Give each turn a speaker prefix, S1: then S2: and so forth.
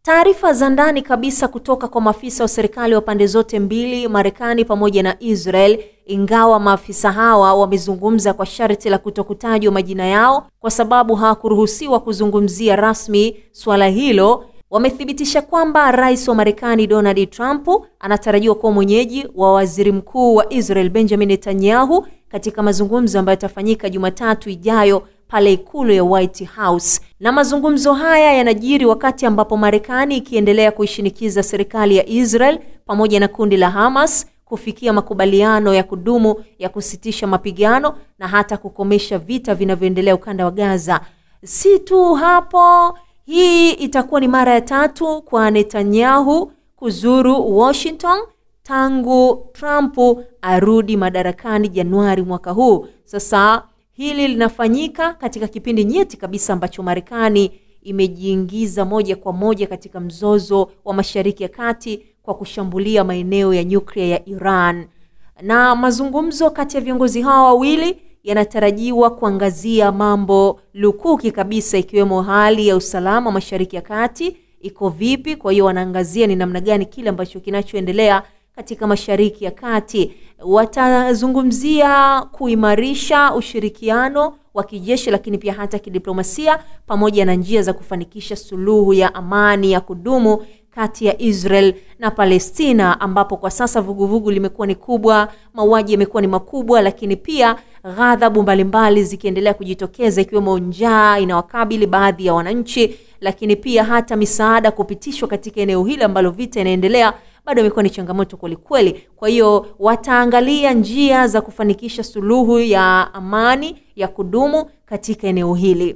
S1: Taarifa za ndani kabisa kutoka kwa maafisa wa serikali wa pande zote mbili, Marekani pamoja na Israel, ingawa maafisa hawa wamezungumza kwa sharti la kutokutajwa majina yao kwa sababu hawakuruhusiwa kuzungumzia rasmi swala hilo, wamethibitisha kwamba Rais wa Marekani Donald Trump anatarajiwa kuwa mwenyeji wa Waziri Mkuu wa Israel Benjamin Netanyahu katika mazungumzo ambayo yatafanyika Jumatatu ijayo pale ikulu ya White House. Na mazungumzo haya yanajiri wakati ambapo Marekani ikiendelea kuishinikiza serikali ya Israel pamoja na kundi la Hamas kufikia makubaliano ya kudumu ya kusitisha mapigano na hata kukomesha vita vinavyoendelea ukanda wa Gaza. Si tu hapo, hii itakuwa ni mara ya 3 kwa Netanyahu kuzuru Washington tangu Trump arudi madarakani Januari mwaka huu. Sasa hili linafanyika katika kipindi nyeti kabisa ambacho Marekani imejiingiza moja kwa moja katika mzozo wa Mashariki ya Kati kwa kushambulia maeneo ya nyuklia ya Iran. Na mazungumzo kati ya viongozi hawa wawili yanatarajiwa kuangazia mambo lukuki kabisa, ikiwemo hali ya usalama Mashariki ya Kati iko vipi. Kwa hiyo wanaangazia ni namna gani kile ambacho kinachoendelea katika Mashariki ya Kati. Watazungumzia kuimarisha ushirikiano wa kijeshi lakini pia hata kidiplomasia pamoja na njia za kufanikisha suluhu ya amani ya kudumu kati ya Israel na Palestina, ambapo kwa sasa vuguvugu limekuwa ni kubwa, mauaji yamekuwa ni makubwa, lakini pia ghadhabu mbalimbali zikiendelea kujitokeza, ikiwemo njaa inawakabili baadhi ya wananchi, lakini pia hata misaada kupitishwa katika eneo hili ambalo vita inaendelea bado imekuwa ni changamoto kweli. Kwa hiyo wataangalia njia za kufanikisha suluhu ya amani ya kudumu katika eneo hili.